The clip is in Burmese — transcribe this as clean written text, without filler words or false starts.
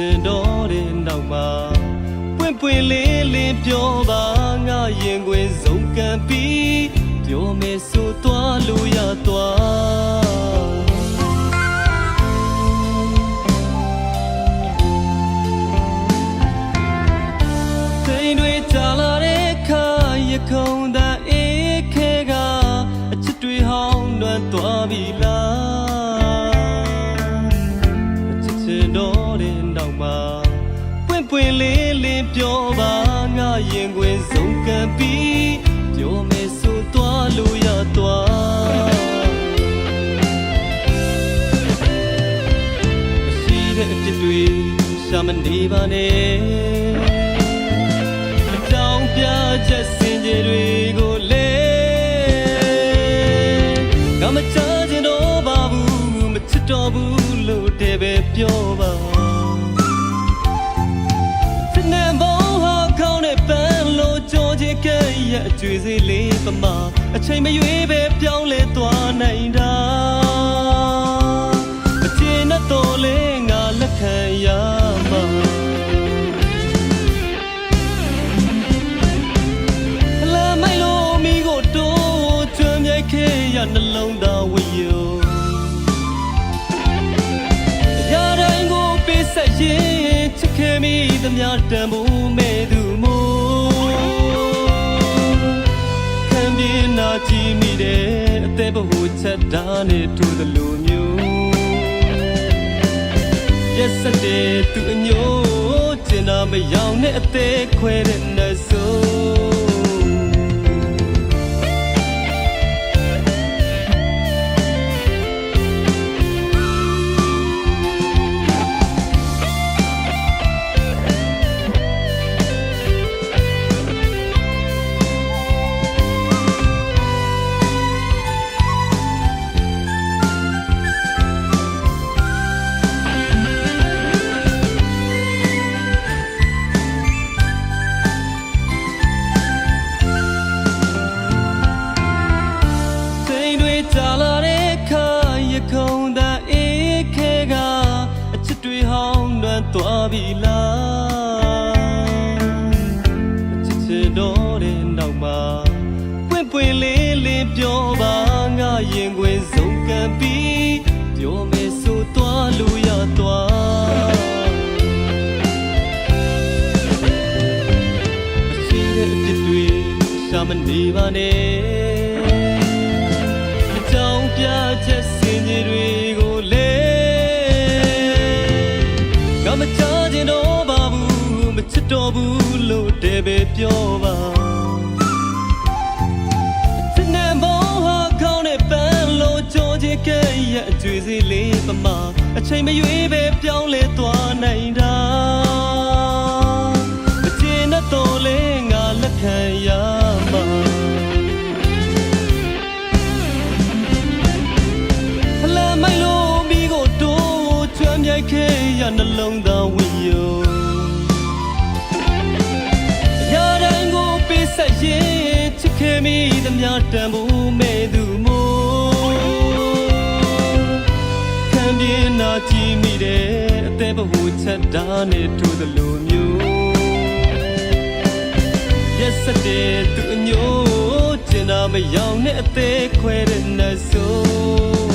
ချင်တော့တဲ့နောက်မှာပွင့်ပွင့်လေးလေးပြောပါငါရင်ခွင်ဆုံးကန်ပြီးပြောမယ်ဆိုသွားလို့ရသွားစိတ်တွေကြာလာတဲ့အခါရခုံသာအေးခဲကအချစ်တွေဟောင်းလွမ်းသွားပြီလားအချစ်ချင်တော့တဲ့နောက်မှာပွင့်ပွင့်လေးလေးပြောပါငါရင်ခွင်ဆုံးကန်ပြီးပြောမယ်ဆိုသွားလို့ရသွားမရှိတဲ့အဖြစ်တွေရှာမနေပါနဲ့အကြောင်းပြချက်စင်ကြယ်တွေကိုလေငါမချချင်တော့ပါဘူးမချစ်တော့ဘူးလို့တည်းပဲပြောပါရဲ့အကျွေးစေးလေးပမာအချိန်မရွေးပဲပြောင်းလဲသွားနိုင်တာအကျဉ်းနဲ့တော့လေငါလက်ခံရမှာအလားမိုက်လို့မိကိုတော့ကျွမ်းမြိုက်ခဲ့ရနှလုံးသားဝယုံရတိုင်းကိုပေးဆက်ရင်ချစ်ခဲ့မိသမျှတန်ဖို့မဲ့သူမို့နာကြည့်မိတဲ့အသေးဘဟုချက်တာနဲ့ထိုးသလိုမျိုးရက်စတဲ့သူအညို့ကျင်နာမယောင်နဲ့အသေးခွဲတဲ့နှဆိုကြာလာတဲ့အခါရခုံသာအေးခဲကအချစ်တွေဟောင်းလွမ်းသွားပြီလားအချစ်ချင်တော့တဲ့နောက်မှာပွင့်ပွင့်လေးလေးပြောပါငါရင်ခွင်ဆုံးကန်ပြီးပြောမယ်ဆိုသွားလို့ရသွားမရှိတဲ့အဖြစ်တွေရှာမနေပါနဲ့ပြချက်စင်ကြယ်တွေကိုလေငါမချချင်တော့ပါဘူးမချစ်တော့ဘူးလို့တည်းပဲပြောပါစနေမောဟာကောင်းတဲ့ပန်းလို့ကြောချင်ခဲ့ရဲ့အကျွေးစေးလေးပမာအချိန်မရွေးပဲပြောင်းလဲသွားနိုင်တာအကျဉ်းနဲ့တော့လေငါလက်ခံရမှာမိုက်လို့မိကိုတော့ကျွမ်းမြိုက်ခဲ့ရနှလုံးသားဝယုံရတိုင်းကိုပေးဆက်ရင်ချစ်ခဲ့မိသမျှတန်ဖို့မဲ့သူမို့ခံပြင်းနာကြည့်မိတဲ့အသေးဘဟုချက်တာနဲ့ထိုးသလိုမျိုးရက်စတဲ့သူအညို့ကျင်နာမယောင်နဲ့အသေးခွဲတဲ့နှဆိုး